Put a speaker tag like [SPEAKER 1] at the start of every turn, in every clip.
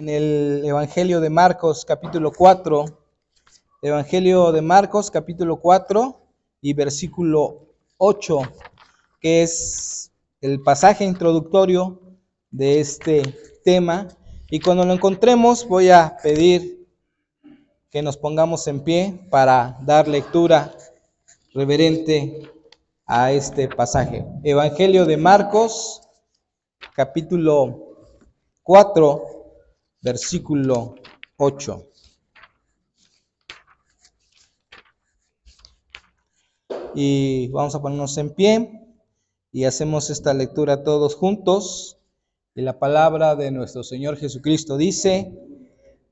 [SPEAKER 1] En el Evangelio de Marcos, capítulo 4, Evangelio de Marcos, capítulo 4 y versículo 8, que es el pasaje introductorio de este tema. Y cuando lo encontremos, voy a pedir que nos pongamos en pie para dar lectura reverente a este pasaje. Evangelio de Marcos, capítulo 4, versículo 8. Y vamos a ponernos en pie y hacemos esta lectura todos juntos. Y la palabra de nuestro Señor Jesucristo dice: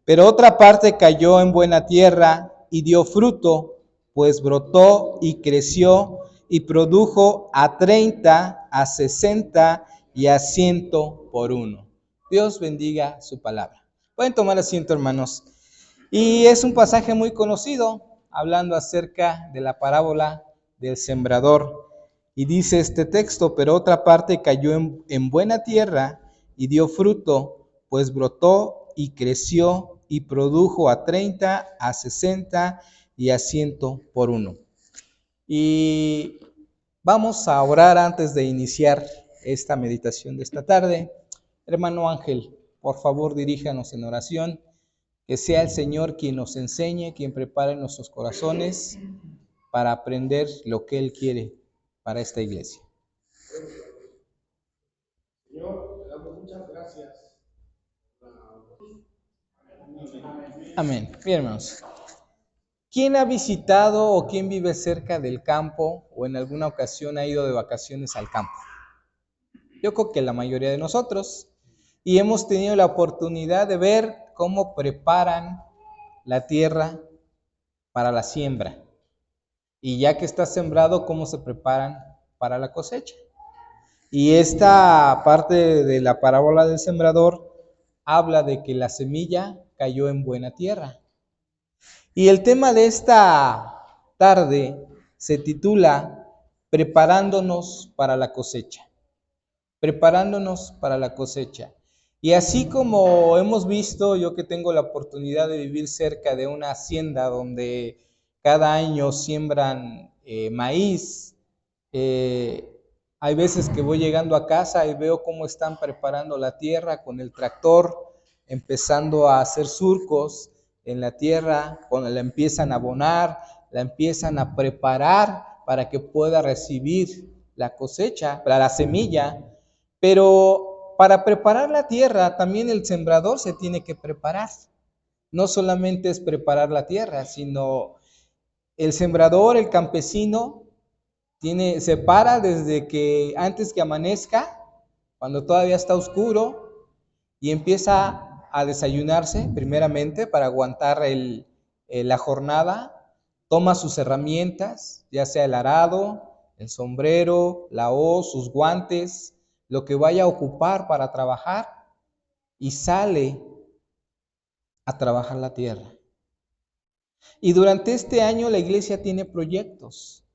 [SPEAKER 1] pero otra parte cayó en buena tierra y dio fruto, pues brotó y creció y produjo a 30, a 60 y a 100 por uno. Dios bendiga su palabra. Pueden tomar asiento, hermanos. Y es un pasaje muy conocido, hablando acerca de la parábola del sembrador. Y dice este texto: pero otra parte cayó en buena tierra y dio fruto, pues brotó y creció y produjo a 30, a 60 y a 100 por uno. Y vamos a orar antes de iniciar esta meditación de esta tarde. Hermano Ángel, por favor diríjanos en oración. Que sea el Señor quien nos enseñe, quien prepare nuestros corazones para aprender lo que Él quiere para esta iglesia.
[SPEAKER 2] Señor, te damos muchas gracias.
[SPEAKER 1] Amén. Bien, hermanos. ¿Quién ha visitado o quién vive cerca del campo o en alguna ocasión ha ido de vacaciones al campo? Yo creo que la mayoría de nosotros. Y hemos tenido la oportunidad de ver cómo preparan la tierra para la siembra. Y ya que está sembrado, cómo se preparan para la cosecha. Y esta parte de la parábola del sembrador habla de que la semilla cayó en buena tierra. Y el tema de esta tarde se titula Preparándonos para la cosecha. Preparándonos para la cosecha. Y así como hemos visto, yo que tengo la oportunidad de vivir cerca de una hacienda donde cada año siembran maíz, hay veces que voy llegando a casa y veo cómo están preparando la tierra con el tractor, empezando a hacer surcos en la tierra, cuando la empiezan a abonar, la empiezan a preparar para que pueda recibir la cosecha, para la semilla. Pero para preparar la tierra, también el sembrador se tiene que preparar. No solamente es preparar la tierra, sino el sembrador, el campesino, se para desde que antes que amanezca, cuando todavía está oscuro, y empieza a desayunarse primeramente para aguantar la jornada. Toma sus herramientas, ya sea el arado, el sombrero, la hoz, sus guantes, lo que vaya a ocupar para trabajar, y sale a trabajar la tierra. Y durante este año la iglesia tiene proyectos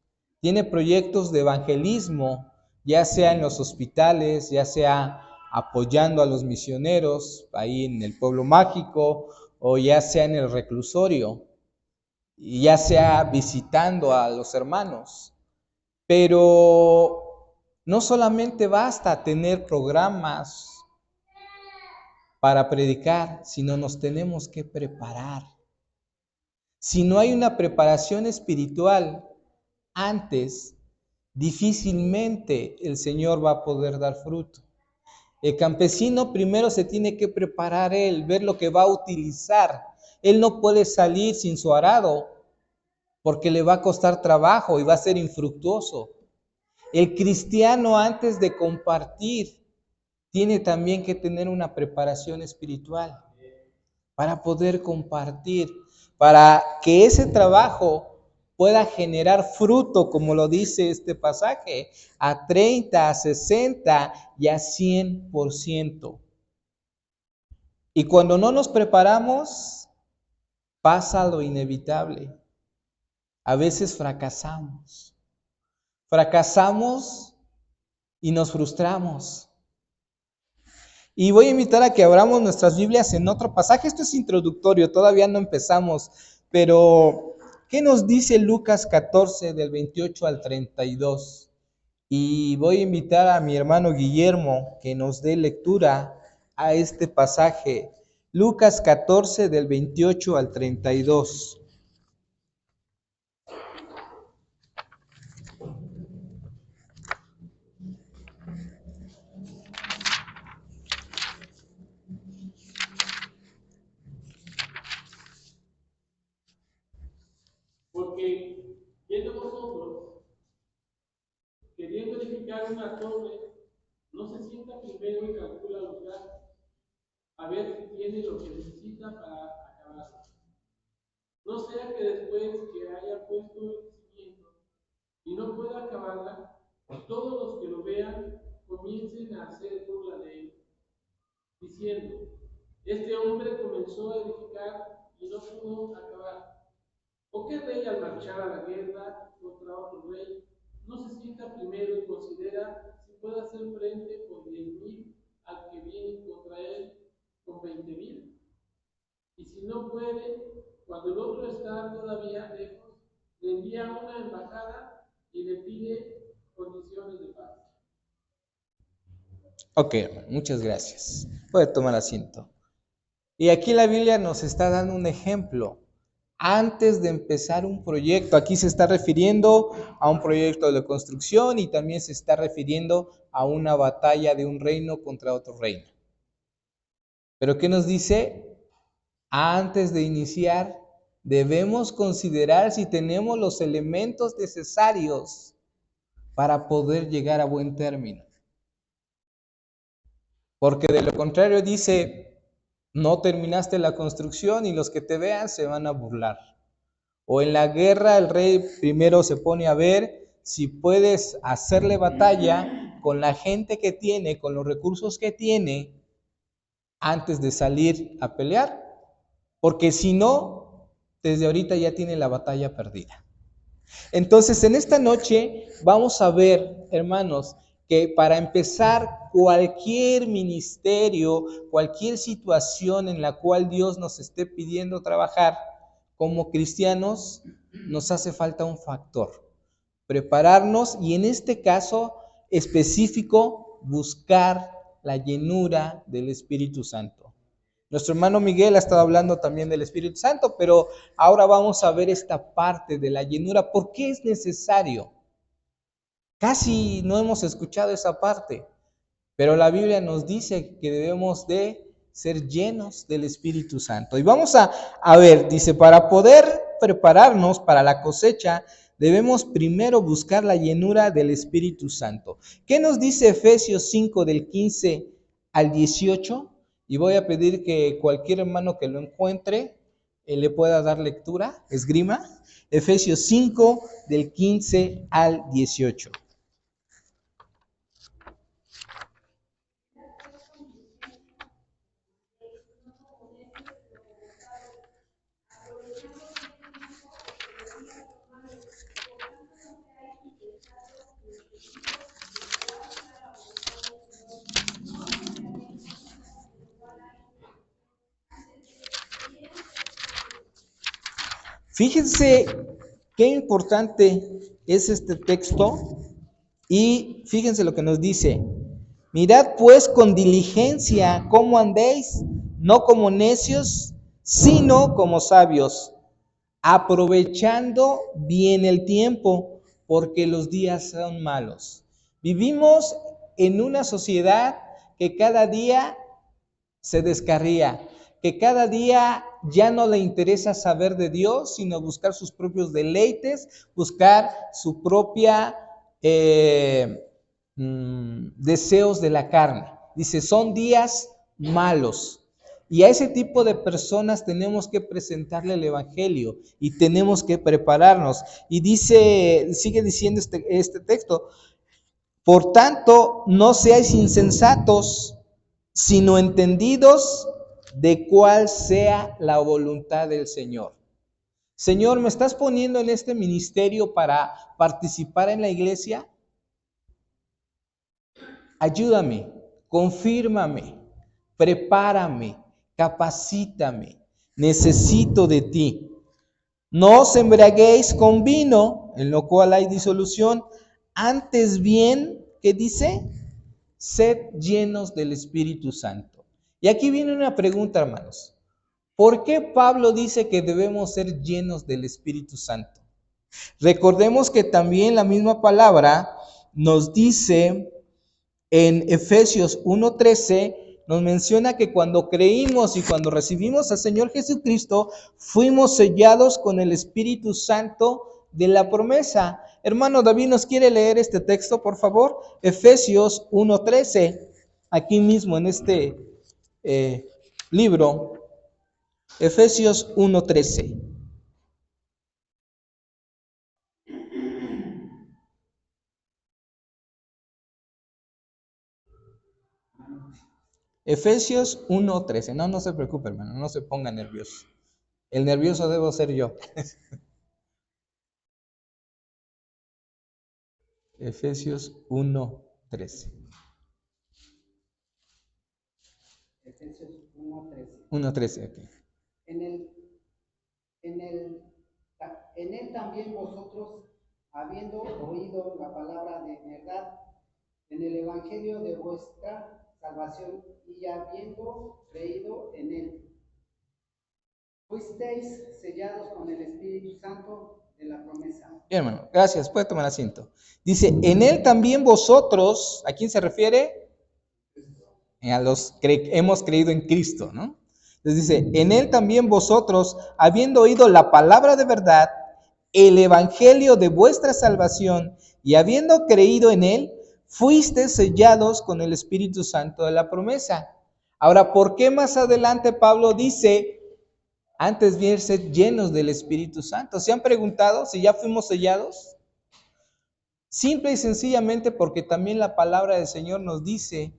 [SPEAKER 1] de evangelismo, ya sea en los hospitales, ya sea apoyando a los misioneros ahí en el pueblo mágico, o ya sea en el reclusorio, y ya sea visitando a los hermanos. Pero no solamente basta tener programas para predicar, sino nos tenemos que preparar. Si no hay una preparación espiritual antes, difícilmente el Señor va a poder dar fruto. El campesino primero se tiene que preparar él, ver lo que va a utilizar. Él no puede salir sin su arado porque le va a costar trabajo y va a ser infructuoso. El cristiano, antes de compartir, tiene también que tener una preparación espiritual para poder compartir, para que ese trabajo pueda generar fruto, como lo dice este pasaje, a 30, a 60 y a 100%. Y cuando no nos preparamos, pasa lo inevitable. A veces fracasamos. Fracasamos y nos frustramos. Y voy a invitar a que abramos nuestras Biblias en otro pasaje. Esto es introductorio, todavía no empezamos, pero ¿qué nos dice Lucas 14 del 28 al 32? Y voy a invitar a mi hermano Guillermo que nos dé lectura a este pasaje. Lucas 14 del 28 al 32.
[SPEAKER 2] Porque, ¿quién de vosotros, queriendo edificar una torre, no se sienta primero y calcula los gastos, a ver si tiene lo que necesita para acabarla? No sea que después que haya puesto el cimiento y no pueda acabarla, todos los que lo vean comiencen a hacer burla de él, diciendo: este hombre comenzó a edificar y no pudo acabar. ¿O qué rey al marchar a la guerra contra otro rey no se sienta primero y considera si puede hacer frente con 10,000 al que viene contra él con 20,000? Y si no puede, cuando el otro está todavía lejos, le envía una embajada y le pide condiciones de paz.
[SPEAKER 1] Ok, muchas gracias. Puede tomar asiento. Y aquí la Biblia nos está dando un ejemplo. Antes de empezar un proyecto, aquí se está refiriendo a un proyecto de construcción y también se está refiriendo a una batalla de un reino contra otro reino. Pero ¿qué nos dice? Antes de iniciar, debemos considerar si tenemos los elementos necesarios para poder llegar a buen término. Porque de lo contrario dice, no terminaste la construcción y los que te vean se van a burlar. O en la guerra el rey primero se pone a ver si puedes hacerle batalla con la gente que tiene, con los recursos que tiene, antes de salir a pelear. Porque si no, desde ahorita ya tiene la batalla perdida. Entonces, en esta noche vamos a ver, hermanos, que para empezar cualquier ministerio, cualquier situación en la cual Dios nos esté pidiendo trabajar, como cristianos, nos hace falta un factor: prepararnos y en este caso específico, buscar la llenura del Espíritu Santo. Nuestro hermano Miguel ha estado hablando también del Espíritu Santo, pero ahora vamos a ver esta parte de la llenura. ¿Por qué es necesario? Casi no hemos escuchado esa parte, pero la Biblia nos dice que debemos de ser llenos del Espíritu Santo. Y vamos a ver, dice, para poder prepararnos para la cosecha, debemos primero buscar la llenura del Espíritu Santo. ¿Qué nos dice Efesios 5 del 15 al 18? Y voy a pedir que cualquier hermano que lo encuentre le pueda dar lectura, esgrima. Efesios 5 del 15 al 18. Fíjense qué importante es este texto y fíjense lo que nos dice. Mirad pues con diligencia cómo andéis, no como necios, sino como sabios, aprovechando bien el tiempo, porque los días son malos. Vivimos en una sociedad que cada día se descarría, que cada día ya no le interesa saber de Dios, sino buscar sus propios deleites, buscar su propia deseos de la carne. Dice, son días malos. Y a ese tipo de personas tenemos que presentarle el evangelio y tenemos que prepararnos. Y dice, sigue diciendo este texto, por tanto, no seáis insensatos, sino entendidos de cuál sea la voluntad del Señor. Señor, ¿me estás poniendo en este ministerio para participar en la iglesia? Ayúdame, confírmame, prepárame, capacítame, necesito de ti. No os embriaguéis con vino, en lo cual hay disolución, antes bien, ¿qué dice? Sed llenos del Espíritu Santo. Y aquí viene una pregunta, hermanos. ¿Por qué Pablo dice que debemos ser llenos del Espíritu Santo? Recordemos que también la misma palabra nos dice en Efesios 1:13, nos menciona que cuando creímos y cuando recibimos al Señor Jesucristo, fuimos sellados con el Espíritu Santo de la promesa. Hermano David, ¿nos quiere leer este texto, por favor? Efesios 1:13, aquí mismo en este libro. Efesios 1:13. Efesios 1:13. No se preocupe, hermano, no se ponga nervioso. El nervioso debo ser yo. Efesios 1:13.
[SPEAKER 3] Efesios 1:13.
[SPEAKER 1] 1:13, aquí.
[SPEAKER 3] En él, en él, en él también vosotros, habiendo oído la palabra de verdad, en el evangelio de vuestra salvación, y habiendo creído en él, fuisteis sellados con el Espíritu Santo de la promesa.
[SPEAKER 1] Bien, hermano, gracias. Puede tomar asiento. Dice, en él también vosotros, ¿a quién se refiere? A los que hemos creído en Cristo, ¿no? Entonces dice, en él también vosotros, habiendo oído la palabra de verdad, el evangelio de vuestra salvación, y habiendo creído en él, fuiste sellados con el Espíritu Santo de la promesa. Ahora, ¿por qué más adelante Pablo dice, antes bien ser llenos del Espíritu Santo? ¿Se han preguntado si ya fuimos sellados? Simple y sencillamente porque también la palabra del Señor nos dice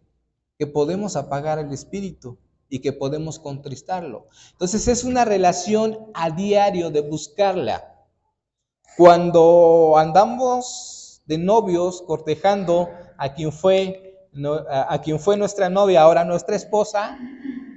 [SPEAKER 1] que podemos apagar el Espíritu y que podemos contristarlo. Entonces es una relación a diario de buscarla. Cuando andamos de novios cortejando a quien fue nuestra novia, ahora nuestra esposa,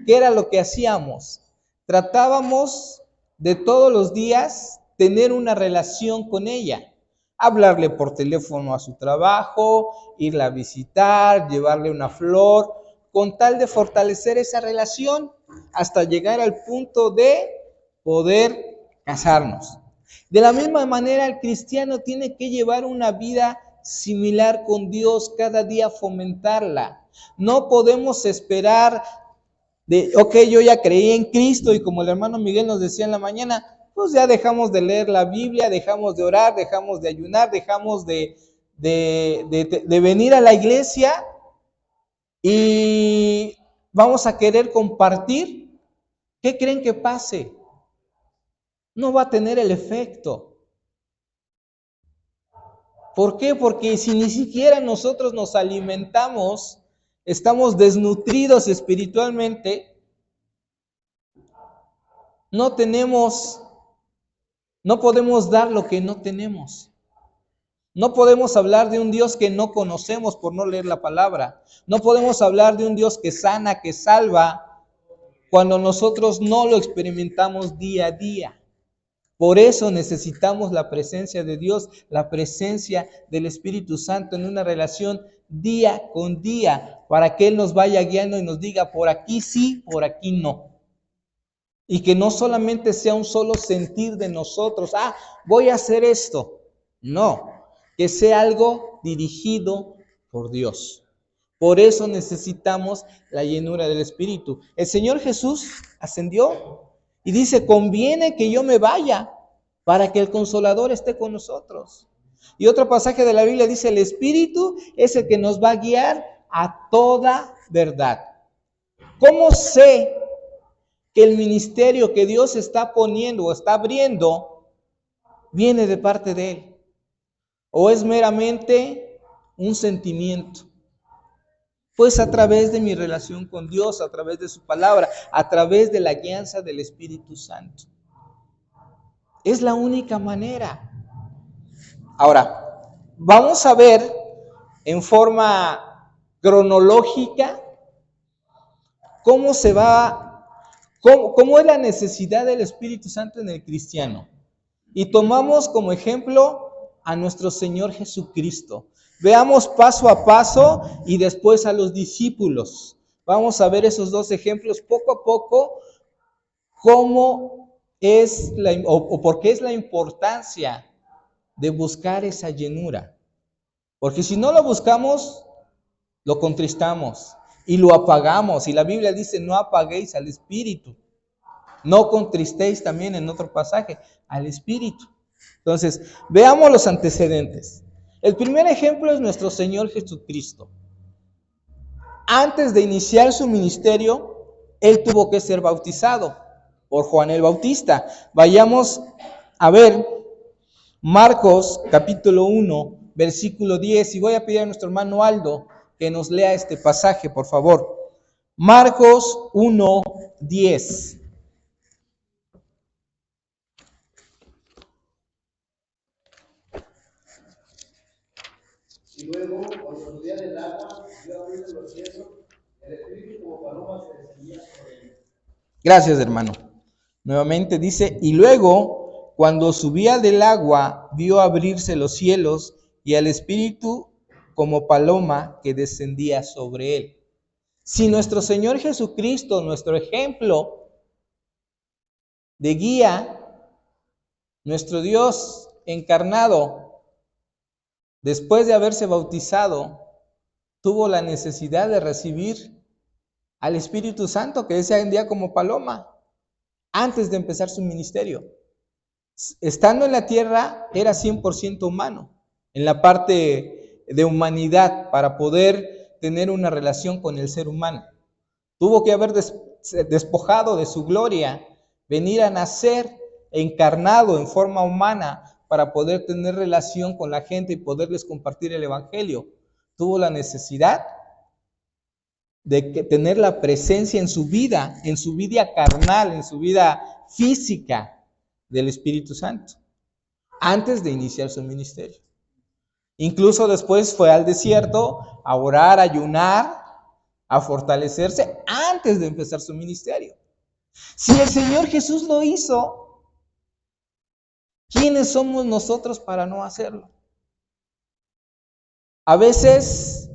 [SPEAKER 1] ¿qué era lo que hacíamos? Tratábamos de todos los días tener una relación con ella, hablarle por teléfono a su trabajo, irla a visitar, llevarle una flor, con tal de fortalecer esa relación hasta llegar al punto de poder casarnos. De la misma manera, el cristiano tiene que llevar una vida similar con Dios, cada día fomentarla. No podemos esperar yo ya creí en Cristo, y como el hermano Miguel nos decía en la mañana, pues ya dejamos de leer la Biblia, dejamos de orar, dejamos de ayunar, dejamos de venir a la iglesia y vamos a querer compartir. ¿Qué creen que pase? No va a tener el efecto. ¿Por qué? Porque si ni siquiera nosotros nos alimentamos, estamos desnutridos espiritualmente, no podemos dar lo que no tenemos. No podemos hablar de un Dios que no conocemos por no leer la palabra. No podemos hablar de un Dios que sana, que salva, cuando nosotros no lo experimentamos día a día. Por eso necesitamos la presencia de Dios, la presencia del Espíritu Santo en una relación día con día, para que Él nos vaya guiando y nos diga, por aquí sí, por aquí no. Y que no solamente sea un solo sentir de nosotros, voy a hacer esto. No, que sea algo dirigido por Dios. Por eso necesitamos la llenura del Espíritu. El Señor Jesús ascendió y dice, conviene que yo me vaya para que el Consolador esté con nosotros. Y otro pasaje de la Biblia dice, el Espíritu es el que nos va a guiar a toda verdad. ¿Cómo sé que el ministerio que Dios está poniendo o está abriendo viene de parte de Él? ¿O es meramente un sentimiento? Pues a través de mi relación con Dios, a través de su palabra, a través de la guianza del Espíritu Santo. Es la única manera. Ahora, vamos a ver en forma cronológica cómo se va, cómo es la necesidad del Espíritu Santo en el cristiano. Y tomamos como ejemplo a nuestro Señor Jesucristo. Veamos paso a paso y después a los discípulos. Vamos a ver esos dos ejemplos poco a poco, cómo es o por qué es la importancia de buscar esa llenura. Porque si no lo buscamos, lo contristamos y lo apagamos. Y la Biblia dice, no apaguéis al Espíritu. No contristéis también en otro pasaje al Espíritu. Entonces, veamos los antecedentes. El primer ejemplo es nuestro Señor Jesucristo. Antes de iniciar su ministerio, Él tuvo que ser bautizado por Juan el Bautista. Vayamos a ver Marcos capítulo 1, versículo 10. Y voy a pedir a nuestro hermano Aldo que nos lea este pasaje, por favor. Marcos 1, 10.
[SPEAKER 4] Y luego, cuando subía del agua, vio abrirse los cielos, el Espíritu como paloma se descendía sobre él.
[SPEAKER 1] Gracias, hermano. Nuevamente dice, y luego, cuando subía del agua, vio abrirse los cielos y al Espíritu como paloma que descendía sobre él. Si nuestro Señor Jesucristo, nuestro ejemplo de guía, nuestro Dios encarnado, después de haberse bautizado, tuvo la necesidad de recibir al Espíritu Santo que descendía como paloma antes de empezar su ministerio. Estando en la tierra era 100% humano, en la parte de humanidad, para poder tener una relación con el ser humano. Tuvo que haber despojado de su gloria, venir a nacer encarnado en forma humana para poder tener relación con la gente y poderles compartir el evangelio. Tuvo la necesidad de tener la presencia en su vida carnal, en su vida física del Espíritu Santo, antes de iniciar su ministerio. Incluso después fue al desierto a orar, a ayunar, a fortalecerse antes de empezar su ministerio. Si el Señor Jesús lo hizo, ¿quiénes somos nosotros para no hacerlo? A veces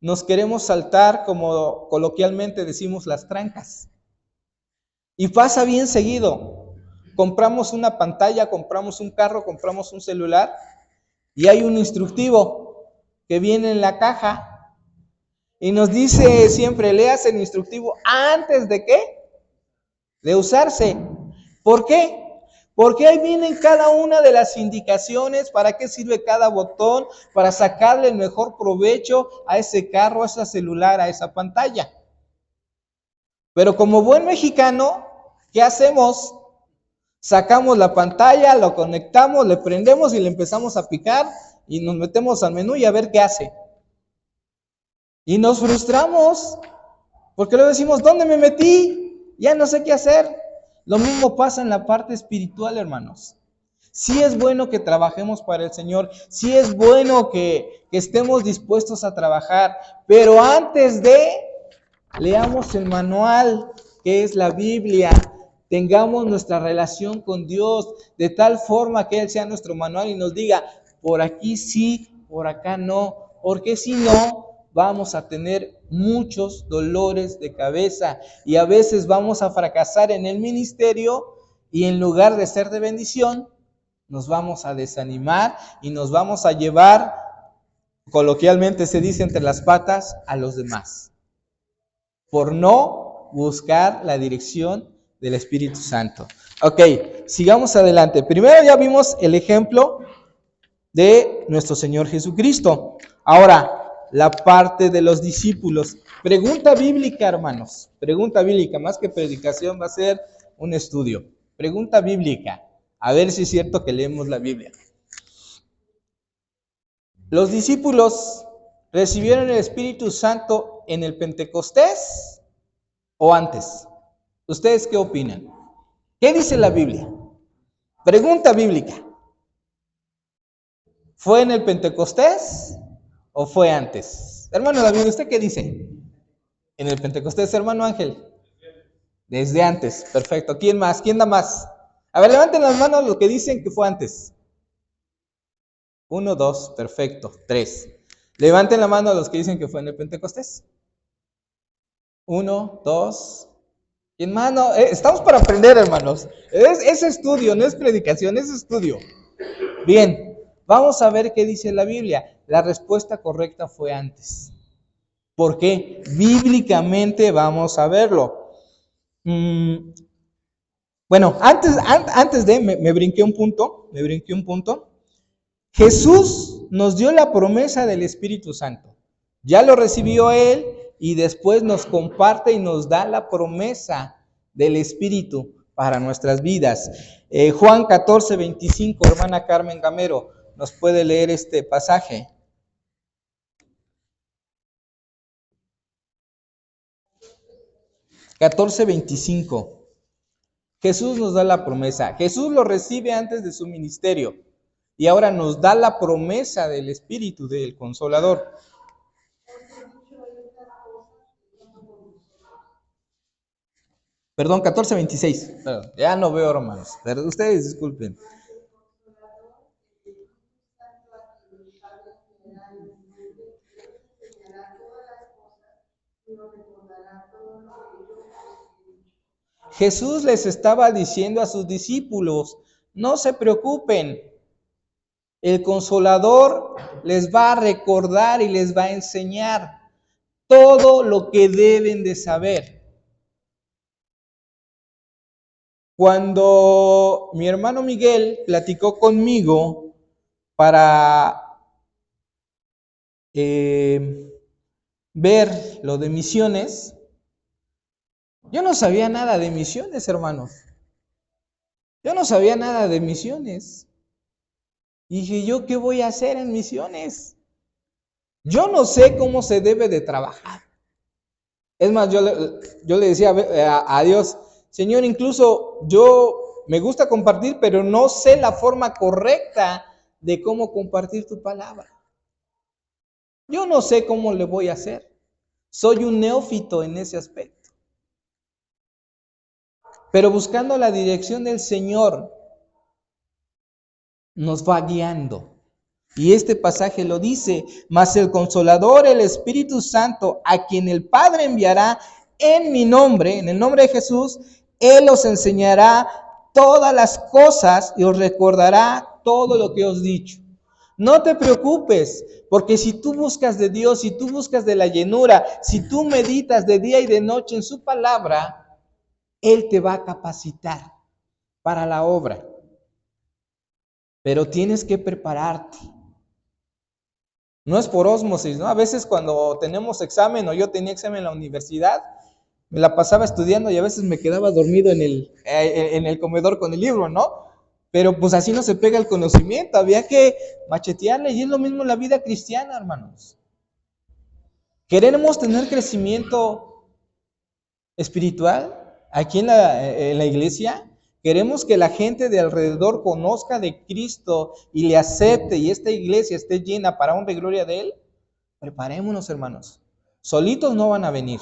[SPEAKER 1] nos queremos saltar, como coloquialmente decimos, las trancas. Y pasa bien seguido. Compramos una pantalla, compramos un carro, compramos un celular y hay un instructivo que viene en la caja y nos dice siempre, leas el instructivo antes de ¿qué? De usarse. ¿Por qué? Porque ahí vienen cada una de las indicaciones, para qué sirve cada botón, para sacarle el mejor provecho a ese carro, a ese celular, a esa pantalla. Pero como buen mexicano, ¿qué hacemos? Sacamos la pantalla, lo conectamos, le prendemos y le empezamos a picar y nos metemos al menú y a ver qué hace. Y nos frustramos, porque luego decimos, ¿dónde me metí? Ya no sé qué hacer. Lo mismo pasa en la parte espiritual, hermanos. Sí es bueno que trabajemos para el Señor, sí es bueno que estemos dispuestos a trabajar, pero antes de, leamos el manual que es la Biblia, tengamos nuestra relación con Dios de tal forma que Él sea nuestro manual y nos diga, por aquí sí, por acá no, porque si no, vamos a tener muchos dolores de cabeza y a veces vamos a fracasar en el ministerio y en lugar de ser de bendición, nos vamos a desanimar y nos vamos a llevar, coloquialmente se dice, entre las patas a los demás, por no buscar la dirección del Espíritu Santo. Ok, sigamos adelante. Primero ya vimos el ejemplo de nuestro Señor Jesucristo. Ahora, la parte de los discípulos. Pregunta bíblica, hermanos. Pregunta bíblica, más que predicación, va a ser un estudio. Pregunta bíblica. A ver si es cierto que leemos la Biblia. ¿Los discípulos recibieron el Espíritu Santo en el Pentecostés o antes? ¿Ustedes qué opinan? ¿Qué dice la Biblia? Pregunta bíblica. ¿Fue en el Pentecostés o fue antes? Hermano David, ¿usted qué dice? En el Pentecostés, hermano Ángel. Desde antes, perfecto. ¿Quién más? ¿Quién da más? A ver, levanten las manos los que dicen que fue antes. 1, 2, perfecto. 3. Levanten la mano los que dicen que fue en el Pentecostés. 1, 2. ¿Quién más? No, estamos para aprender, hermanos. Es estudio, no es predicación, es estudio. Bien, vamos a ver qué dice la Biblia. La respuesta correcta fue antes. ¿Por qué? Bíblicamente vamos a verlo. Bueno, antes de, me brinqué un punto. Jesús nos dio la promesa del Espíritu Santo. Ya lo recibió Él y después nos comparte y nos da la promesa del Espíritu para nuestras vidas. Juan 14, 25, hermana Carmen Gamero, ¿nos puede leer este pasaje? (14:25). Jesús nos da la promesa. Jesús lo recibe antes de su ministerio y ahora nos da la promesa del Espíritu, del Consolador. Perdón, 14:26. Ya no veo, hermanos. Pero ustedes disculpen. Jesús les estaba diciendo a sus discípulos, no se preocupen, el Consolador les va a recordar y les va a enseñar todo lo que deben de saber. Cuando mi hermano Miguel platicó conmigo para ver lo de misiones, yo no sabía nada de misiones, hermanos. Yo no sabía nada de misiones. Y dije, ¿yo qué voy a hacer en misiones? Yo no sé cómo se debe de trabajar. Es más, yo le decía a Dios, Señor, incluso yo me gusta compartir, pero no sé la forma correcta de cómo compartir tu palabra. Yo no sé cómo le voy a hacer. Soy un neófito en ese aspecto. Pero buscando la dirección del Señor, nos va guiando. Y este pasaje lo dice, mas el Consolador, el Espíritu Santo, a quien el Padre enviará en mi nombre, en el nombre de Jesús, Él os enseñará todas las cosas y os recordará todo lo que os he dicho. No te preocupes, porque si tú buscas de Dios, si tú buscas de la llenura, si tú meditas de día y de noche en su palabra, Él te va a capacitar para la obra. Pero tienes que prepararte. No es por ósmosis, ¿no? A veces cuando tenemos examen o yo tenía examen en la universidad, me la pasaba estudiando y a veces me quedaba dormido en el comedor con el libro, ¿no? Pero pues así no se pega el conocimiento, había que machetearle y es lo mismo en la vida cristiana, hermanos. Queremos tener crecimiento espiritual aquí en la iglesia. Queremos que la gente de alrededor conozca de Cristo y le acepte y esta iglesia esté llena para honra y gloria de Él. Preparémonos, hermanos. Solitos no van a venir.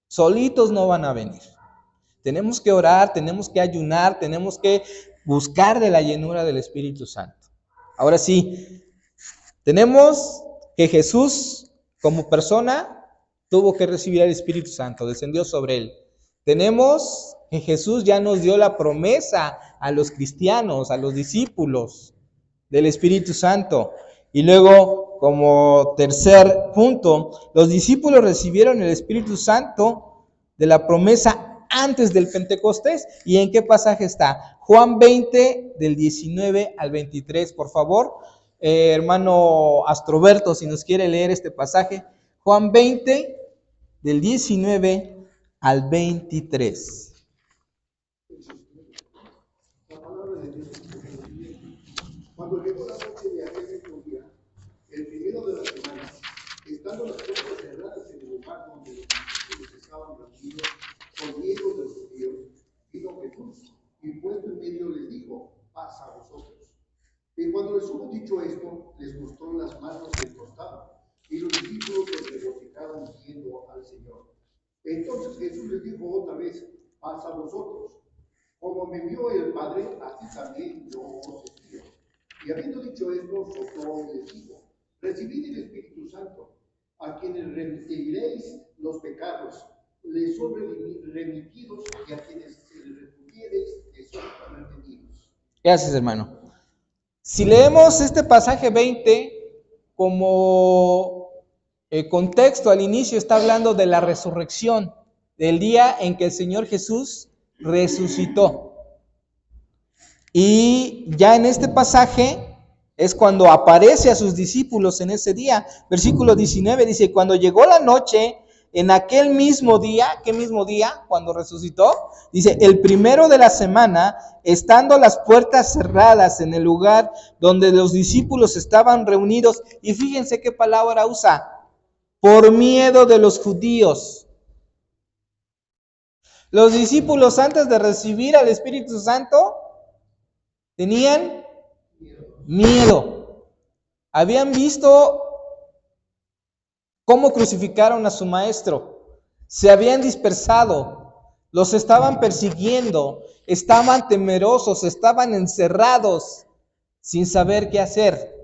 [SPEAKER 1] Solitos no van a venir. Tenemos que orar, tenemos que ayunar, tenemos que buscar de la llenura del Espíritu Santo. Ahora sí, tenemos que Jesús como persona tuvo que recibir al Espíritu Santo, descendió sobre Él. Tenemos que Jesús ya nos dio la promesa a los cristianos, a los discípulos del Espíritu Santo. Y luego, como tercer punto, los discípulos recibieron el Espíritu Santo de la promesa antes del Pentecostés. ¿Y en qué pasaje está? Juan 20, del 19 al 23, por favor. Hermano Astroberto, si nos quiere leer este pasaje. Juan 20, del 19 al 23.
[SPEAKER 4] Cuando llegó la noche de aquel mismo día, el primero de la semana, estando las puertas cerradas en el lugar donde los discípulos estaban reunidos con miedo de los judíos, vino Jesús y puesto en medio les dijo, paz a vosotros. Y cuando les hubo dicho esto, les mostró las manos del costado, y los discípulos se regocijaron viendo al Señor. Entonces Jesús les dijo otra vez, paz a vosotros. Como me envió el Padre, así también yo os envío. Y habiendo dicho esto, sopló y les dijo, recibid el Espíritu Santo. A quienes remitiréis los pecados, les son remitidos, y a quienes se les repudiereis, les son remitidos.
[SPEAKER 1] Gracias, hermano. Si leemos este pasaje 20 como contexto, al inicio está hablando de la resurrección, del día en que el Señor Jesús resucitó. Y ya en este pasaje es cuando aparece a sus discípulos en ese día. Versículo 19 dice, cuando llegó la noche, en aquel mismo día, ¿qué mismo día? Cuando resucitó, dice, el primero de la semana, estando las puertas cerradas en el lugar donde los discípulos estaban reunidos, y fíjense qué palabra usa, por miedo de los judíos. Los discípulos antes de recibir al Espíritu Santo tenían miedo. Habían visto cómo crucificaron a su maestro. Se habían dispersado. Los estaban persiguiendo. Estaban temerosos. Estaban encerrados sin saber qué hacer.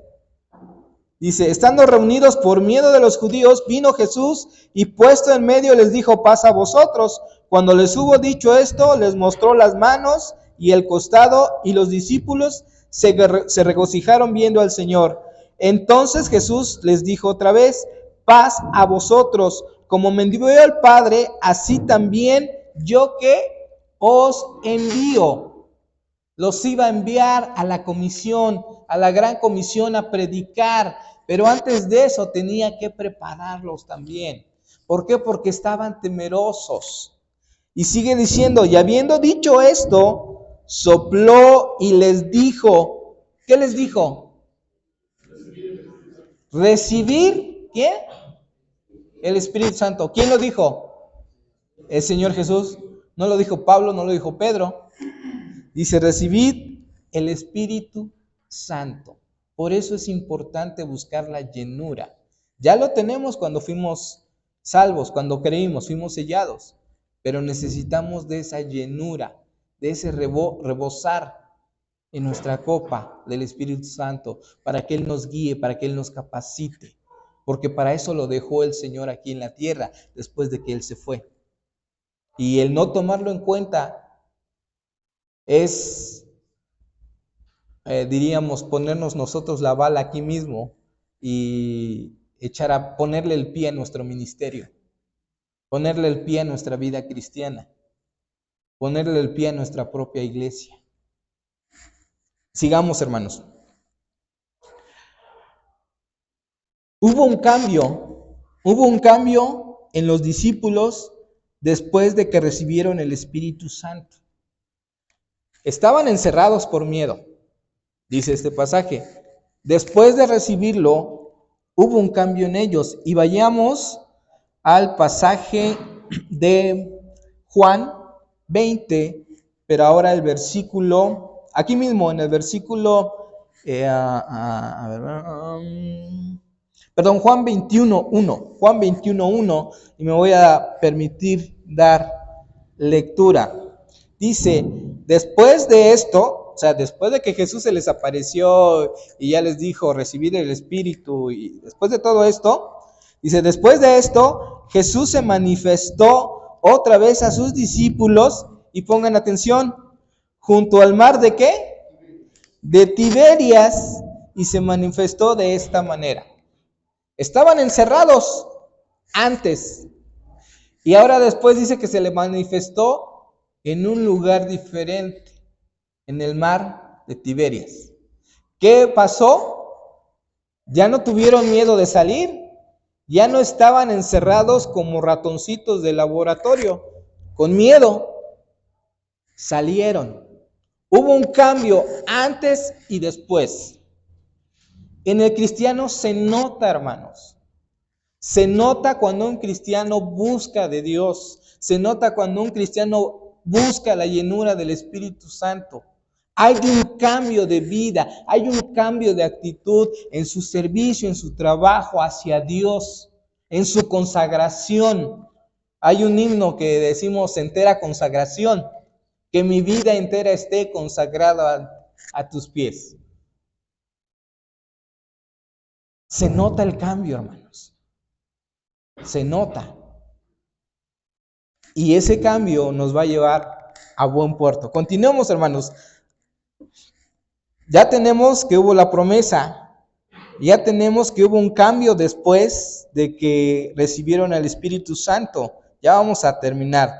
[SPEAKER 1] Dice, estando reunidos por miedo de los judíos, vino Jesús y puesto en medio les dijo, paz a vosotros. Cuando les hubo dicho esto, les mostró las manos y el costado, y los discípulos se regocijaron viendo al Señor. Entonces Jesús les dijo otra vez, paz a vosotros, como me envió el Padre, así también yo que os envío. Los iba a enviar a la comisión, a la gran comisión, a predicar, pero antes de eso tenía que prepararlos también. ¿Por qué? Porque estaban temerosos. Y sigue diciendo, y habiendo dicho esto, sopló y les dijo, ¿qué les dijo? Recibir, ¿quién? El Espíritu Santo. ¿Quién lo dijo? El Señor Jesús. No lo dijo Pablo, no lo dijo Pedro. Dice, recibid el Espíritu Santo. Por eso es importante buscar la llenura. Ya lo tenemos cuando fuimos salvos, cuando creímos, fuimos sellados. Pero necesitamos de esa llenura, de ese rebosar en nuestra copa del Espíritu Santo, para que Él nos guíe, para que Él nos capacite. Porque para eso lo dejó el Señor aquí en la tierra, después de que Él se fue. Y el no tomarlo en cuenta es, diríamos, ponernos nosotros la bala aquí mismo y ponerle el pie a nuestro ministerio, ponerle el pie a nuestra vida cristiana, ponerle el pie a nuestra propia iglesia. Sigamos, hermanos. Hubo un cambio en los discípulos después de que recibieron el Espíritu Santo. Estaban encerrados por miedo, dice este pasaje. Después de recibirlo, hubo un cambio en ellos. Y vayamos al pasaje de Juan 20, pero ahora el versículo, aquí mismo en el versículo, Juan 21:1, Juan 21:1, y me voy a permitir dar lectura. Dice, después de esto, o sea, después de que Jesús se les apareció y ya les dijo recibir el Espíritu, y después de todo esto, dice, después de esto, Jesús se manifestó otra vez a sus discípulos, y pongan atención, junto al mar ¿de qué? De Tiberias, y se manifestó de esta manera. Estaban encerrados antes, y ahora después dice que se le manifestó en un lugar diferente, en el mar de Tiberias. ¿Qué pasó? Ya no tuvieron miedo de salir, ya no estaban encerrados como ratoncitos de laboratorio, con miedo. Salieron. Hubo un cambio antes y después. En el cristiano se nota, hermanos. Se nota cuando un cristiano busca de Dios. Se nota cuando un cristiano busca la llenura del Espíritu Santo. Hay un cambio de vida, hay un cambio de actitud en su servicio, en su trabajo hacia Dios, en su consagración. Hay un himno que decimos entera consagración, que mi vida entera esté consagrada a tus pies. Se nota el cambio, hermanos. Se nota. Y ese cambio nos va a llevar a buen puerto. Continuemos, hermanos. Ya tenemos que hubo la promesa. Ya tenemos que hubo un cambio después de que recibieron al Espíritu Santo. Ya vamos a terminar.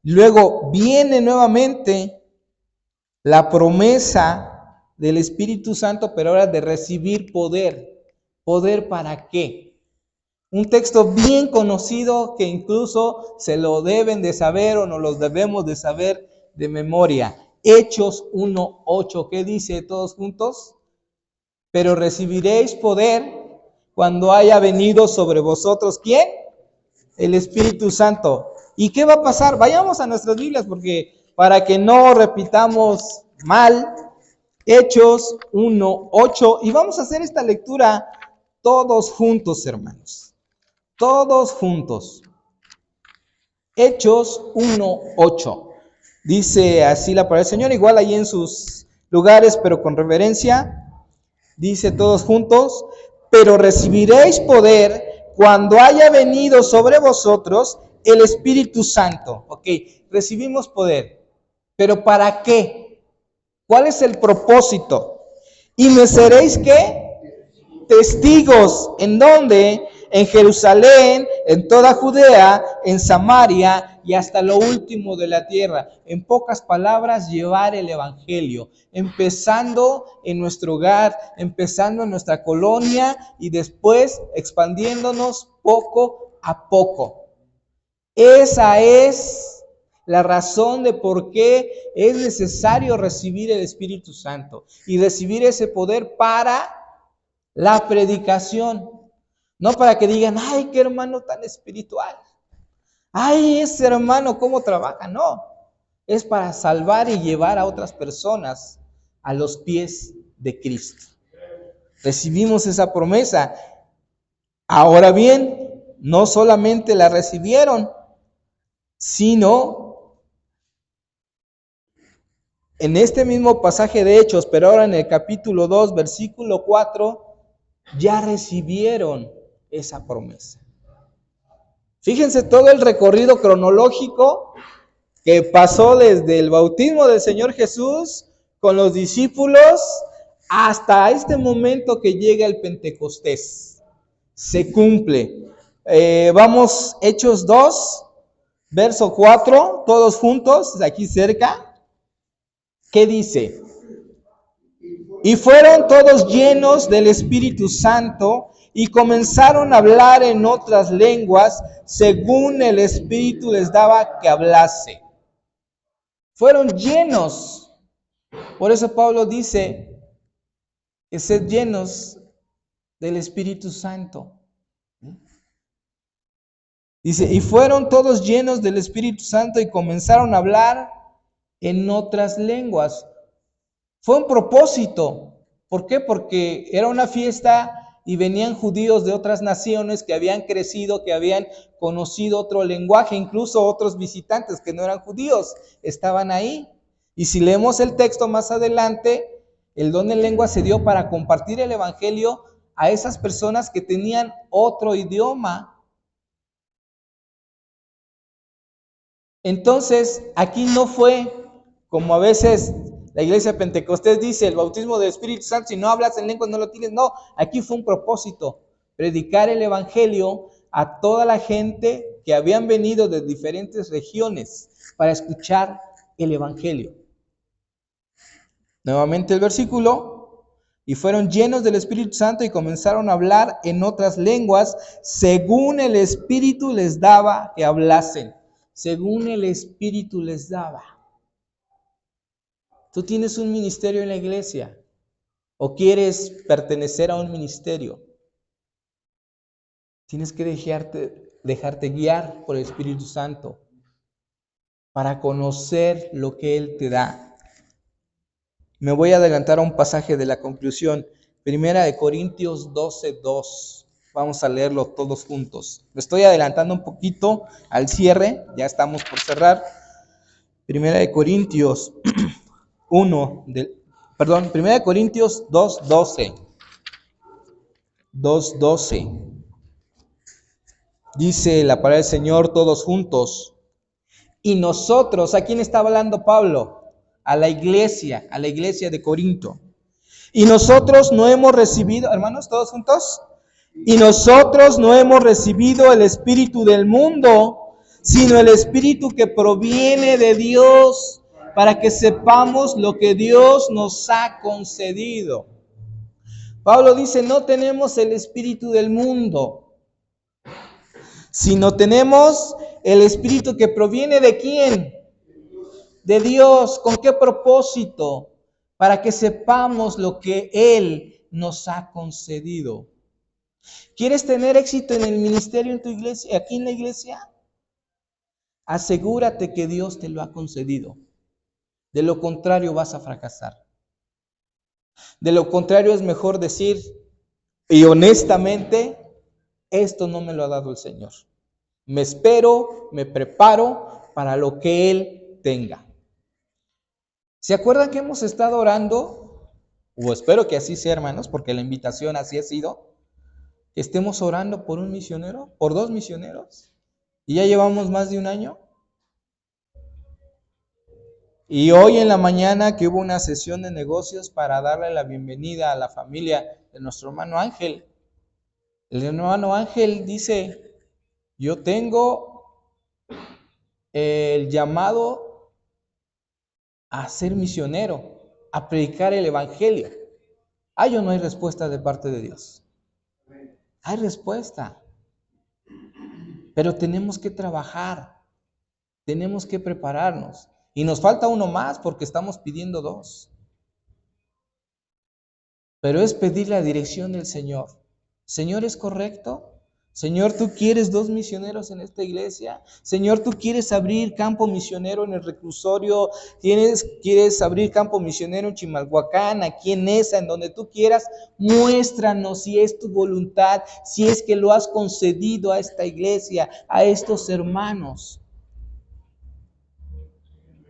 [SPEAKER 1] Luego viene nuevamente la promesa del Espíritu Santo, pero ahora de recibir poder. ¿Poder para qué? Un texto bien conocido que incluso se lo deben de saber o no los debemos de saber de memoria. Hechos 1:8, ¿qué dice todos juntos? Pero recibiréis poder cuando haya venido sobre vosotros, ¿quién? El Espíritu Santo. ¿Y qué va a pasar? Vayamos a nuestras Biblias porque para que no repitamos mal, Hechos 1:8, y vamos a hacer esta lectura todos juntos, hermanos. Todos juntos. Hechos 1:8. Dice así la palabra del Señor, igual ahí en sus lugares, pero con reverencia. Dice todos juntos, pero recibiréis poder cuando haya venido sobre vosotros el Espíritu Santo. Ok, recibimos poder. ¿Pero para qué? ¿Cuál es el propósito? Y me seréis, ¿qué? Testigos. ¿En dónde? En Jerusalén, en toda Judea, en Samaria y hasta lo último de la tierra. En pocas palabras, llevar el evangelio, empezando en nuestro hogar, empezando en nuestra colonia y después expandiéndonos poco a poco. Esa es la razón de por qué es necesario recibir el Espíritu Santo y recibir ese poder para la predicación. No para que digan, ay, qué hermano tan espiritual. Ay, ese hermano, ¿cómo trabaja? No, es para salvar y llevar a otras personas a los pies de Cristo. Recibimos esa promesa. Ahora bien, no solamente la recibieron, sino en este mismo pasaje de Hechos, pero ahora en el capítulo 2, versículo 4, ya recibieron esa promesa. Fíjense todo el recorrido cronológico que pasó desde el bautismo del Señor Jesús con los discípulos hasta este momento que llega el Pentecostés. Se cumple. Vamos, Hechos 2, verso 4, todos juntos, aquí cerca. ¿Qué dice? Y fueron todos llenos del Espíritu Santo y comenzaron a hablar en otras lenguas según el Espíritu les daba que hablase. Fueron llenos. Por eso Pablo dice que sed llenos del Espíritu Santo. Dice, y fueron todos llenos del Espíritu Santo y comenzaron a hablar en otras lenguas. Fue un propósito. ¿Por qué? Porque era una fiesta y venían judíos de otras naciones que habían crecido, que habían conocido otro lenguaje, incluso otros visitantes que no eran judíos, estaban ahí. Y si leemos el texto más adelante, el don de lengua se dio para compartir el evangelio a esas personas que tenían otro idioma. Entonces, aquí no fue como a veces la iglesia Pentecostés dice, el bautismo del Espíritu Santo, si no hablas en lenguas no lo tienes. No, aquí fue un propósito, predicar el evangelio a toda la gente que habían venido de diferentes regiones para escuchar el evangelio. Nuevamente el versículo, y fueron llenos del Espíritu Santo y comenzaron a hablar en otras lenguas según el Espíritu les daba que hablasen. Según el Espíritu les daba. Tú tienes un ministerio en la iglesia o quieres pertenecer a un ministerio. Tienes que dejarte guiar por el Espíritu Santo para conocer lo que Él te da. Me voy a adelantar a un pasaje de la conclusión. 1 Corintios 12:2. Vamos a leerlo todos juntos. Me estoy adelantando un poquito al cierre, ya estamos por cerrar. Primera de Corintios 2:12. 2:12. Dice la palabra del Señor todos juntos. Y nosotros, ¿a quién está hablando Pablo? A la iglesia de Corinto. Y nosotros no hemos recibido, hermanos, todos juntos. Y nosotros no hemos recibido el espíritu del mundo, sino el espíritu que proviene de Dios, para que sepamos lo que Dios nos ha concedido. Pablo dice, no tenemos el espíritu del mundo, sino tenemos el espíritu que proviene ¿de quién? De Dios. ¿Con qué propósito? Para que sepamos lo que Él nos ha concedido. ¿Quieres tener éxito en el ministerio en tu iglesia, aquí en la iglesia? Asegúrate que Dios te lo ha concedido. De lo contrario vas a fracasar. De lo contrario es mejor decir, y honestamente, esto no me lo ha dado el Señor. Me espero, me preparo para lo que Él tenga. ¿Se acuerdan que hemos estado orando? O espero que así sea, hermanos, porque la invitación así ha sido. Estemos orando por un misionero, por 2 misioneros. Y ya llevamos más de un año. Y hoy en la mañana que hubo una sesión de negocios para darle la bienvenida a la familia de nuestro hermano Ángel. El hermano Ángel dice, yo tengo el llamado a ser misionero, a predicar el evangelio. ¿Hay o no hay respuesta de parte de Dios? Hay respuesta. Pero tenemos que trabajar, tenemos que prepararnos. Y nos falta uno más porque estamos pidiendo 2. Pero es pedir la dirección del Señor. Señor, ¿es correcto? Señor, ¿tú quieres 2 misioneros en esta iglesia? Señor, ¿tú quieres abrir campo misionero en el reclusorio? ¿Quieres abrir campo misionero en Chimalhuacán, aquí en Nesa, en donde tú quieras? Muéstranos si es tu voluntad, si es que lo has concedido a esta iglesia, a estos hermanos.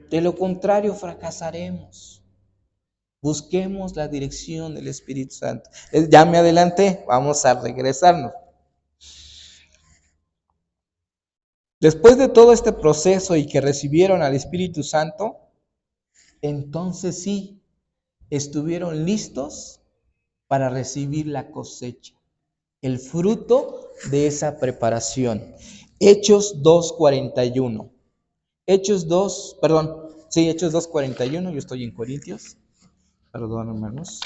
[SPEAKER 1] De lo contrario, fracasaremos. Busquemos la dirección del Espíritu Santo. Ya me adelanté, vamos a regresarnos. Después de todo este proceso y que recibieron al Espíritu Santo, entonces sí, estuvieron listos para recibir la cosecha, el fruto de esa preparación. Hechos 2:41. Hechos 2:41, yo estoy en Corintios. Perdón, hermanos.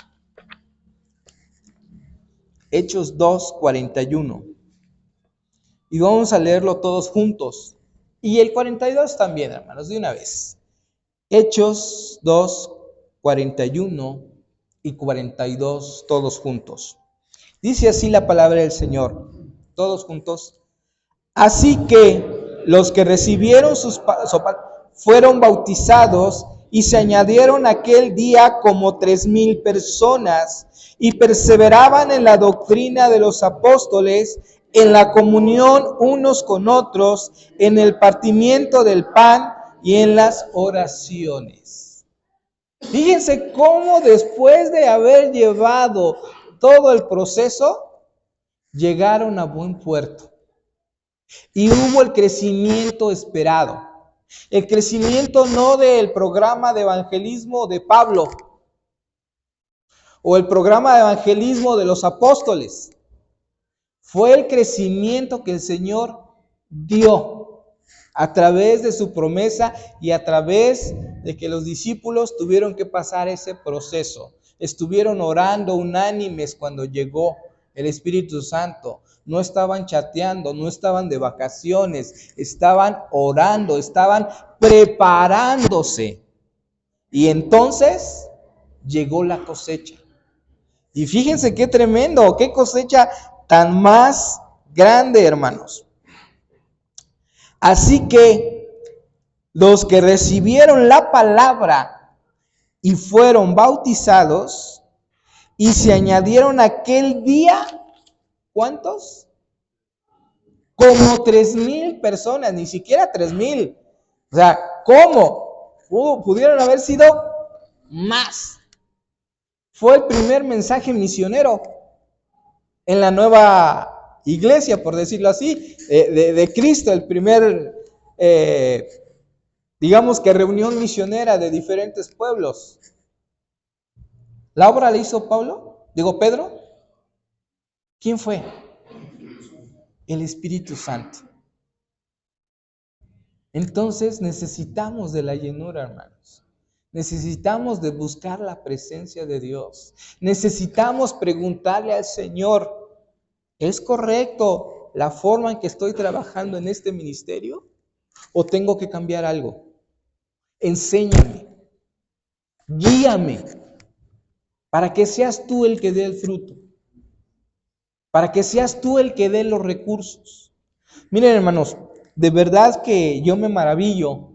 [SPEAKER 1] Hechos 2:41. Y vamos a leerlo todos juntos. Y el 42 también, hermanos, de una vez. Hechos 2:41 y 42, todos juntos. Dice así la palabra del Señor, todos juntos. Así que los que recibieron fueron bautizados y se añadieron aquel día como 3,000 personas y perseveraban en la doctrina de los apóstoles, en la comunión unos con otros, en el partimiento del pan y en las oraciones. Fíjense cómo después de haber llevado todo el proceso, llegaron a buen puerto. Y hubo el crecimiento esperado. El crecimiento no del programa de evangelismo de Pablo o el programa de evangelismo de los apóstoles. Fue el crecimiento que el Señor dio a través de su promesa y a través de que los discípulos tuvieron que pasar ese proceso. Estuvieron orando unánimes cuando llegó el Espíritu Santo. No estaban chateando, no estaban de vacaciones, estaban orando, estaban preparándose. Y entonces llegó la cosecha. Y fíjense qué tremendo, qué cosecha tan más grande, hermanos. Así que los que recibieron la palabra y fueron bautizados y se añadieron aquel día ¿Cuántos? Como 3,000 personas, ni siquiera 3,000. O sea, ¿cómo? Pudieron haber sido más. Fue el primer mensaje misionero en la nueva iglesia, por decirlo así, de Cristo, el primer, digamos que reunión misionera de diferentes pueblos. ¿La obra la hizo Pedro? ¿Quién fue? El Espíritu Santo. Entonces necesitamos de la llenura, hermanos. Necesitamos de buscar la presencia de Dios. Necesitamos preguntarle al Señor, ¿es correcto la forma en que estoy trabajando en este ministerio? ¿O tengo que cambiar algo? Enséñame, guíame, para que seas tú el que dé el fruto, para que seas tú el que dé los recursos. Miren, hermanos, de verdad que yo me maravillo,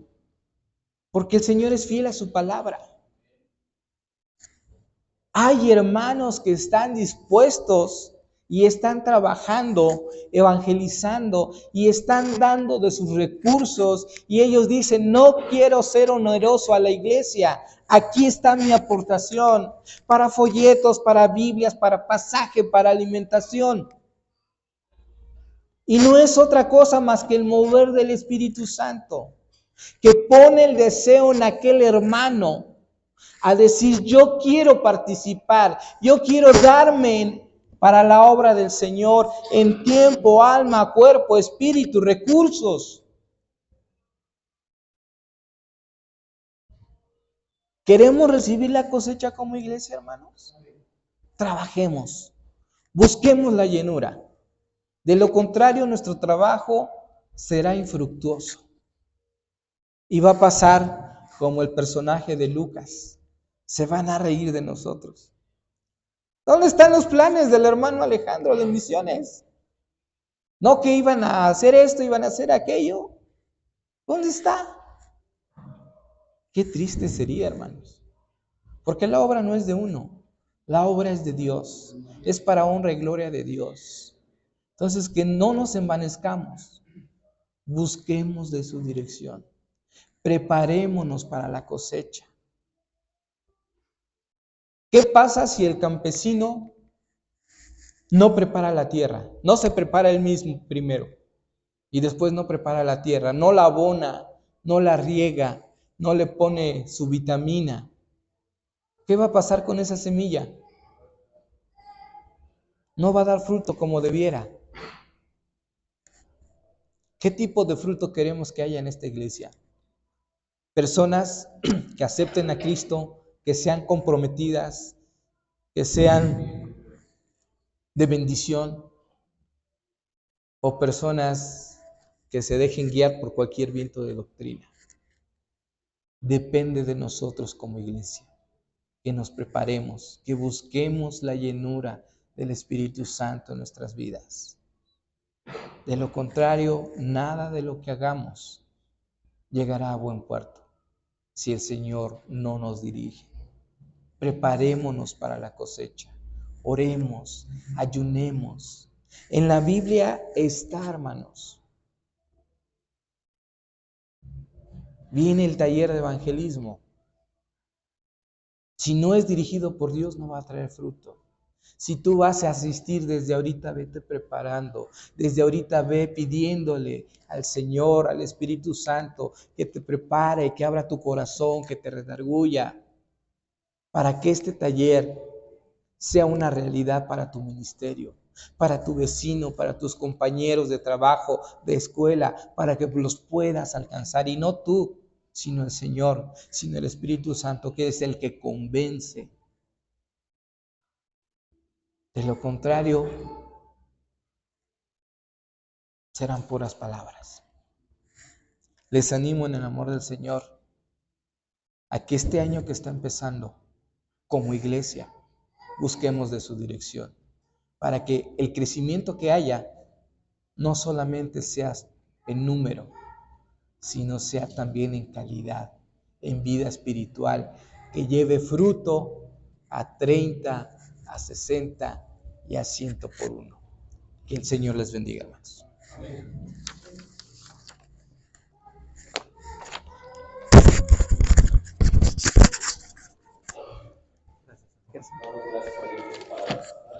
[SPEAKER 1] porque el Señor es fiel a su palabra. Hay hermanos que están dispuestos y están trabajando, evangelizando y están dando de sus recursos, y ellos dicen, no quiero ser oneroso a la iglesia, aquí está mi aportación para folletos, para Biblias, para pasaje, para alimentación. Y no es otra cosa más que el mover del Espíritu Santo, que pone el deseo en aquel hermano a decir, yo quiero participar, yo quiero darme para la obra del Señor en tiempo, alma, cuerpo, espíritu, recursos. ¿Queremos recibir la cosecha como iglesia, hermanos? Trabajemos, busquemos la llenura. De lo contrario, nuestro trabajo será infructuoso. Y va a pasar como el personaje de Lucas. Se van a reír de nosotros. ¿Dónde están los planes del hermano Alejandro de misiones? No que iban a hacer esto, iban a hacer aquello. ¿Dónde está? Qué triste sería, hermanos. Porque la obra no es de uno. La obra es de Dios. Es para honra y gloria de Dios. Entonces, que no nos envanezcamos. Busquemos de su dirección. Preparémonos para la cosecha. ¿Qué pasa si el campesino no prepara la tierra? No se prepara él mismo primero y después no prepara la tierra, no la abona, no la riega, no le pone su vitamina. ¿Qué va a pasar con esa semilla? No va a dar fruto como debiera. ¿Qué tipo de fruto queremos que haya en esta iglesia? Personas que acepten a Cristo, que sean comprometidas, que sean de bendición, o personas que se dejen guiar por cualquier viento de doctrina. Depende de nosotros como iglesia, que nos preparemos, que busquemos la llenura del Espíritu Santo en nuestras vidas. De lo contrario, nada de lo que hagamos llegará a buen puerto si el Señor no nos dirige. Preparémonos para la cosecha, oremos, ayunemos. En la Biblia está, hermanos. Viene el taller de evangelismo. Si no es dirigido por Dios, no va a traer fruto. Si tú vas a asistir desde ahorita, vete preparando. Desde ahorita ve pidiéndole al Señor, al Espíritu Santo, que te prepare, que abra tu corazón, que te redarguya, para que este taller sea una realidad para tu ministerio, para tu vecino, para tus compañeros de trabajo, de escuela, para que los puedas alcanzar. Y no tú, sino el Señor, sino el Espíritu Santo, que es el que convence. De lo contrario, serán puras palabras. Les animo en el amor del Señor a que este año que está empezando, como iglesia, busquemos de su dirección, para que el crecimiento que haya no solamente sea en número, sino sea también en calidad, en vida espiritual, que lleve fruto a 30, a 60 y a 100 por uno. Que el Señor les bendiga, hermanos. Gracias.
[SPEAKER 5] Gracias por esta palabra.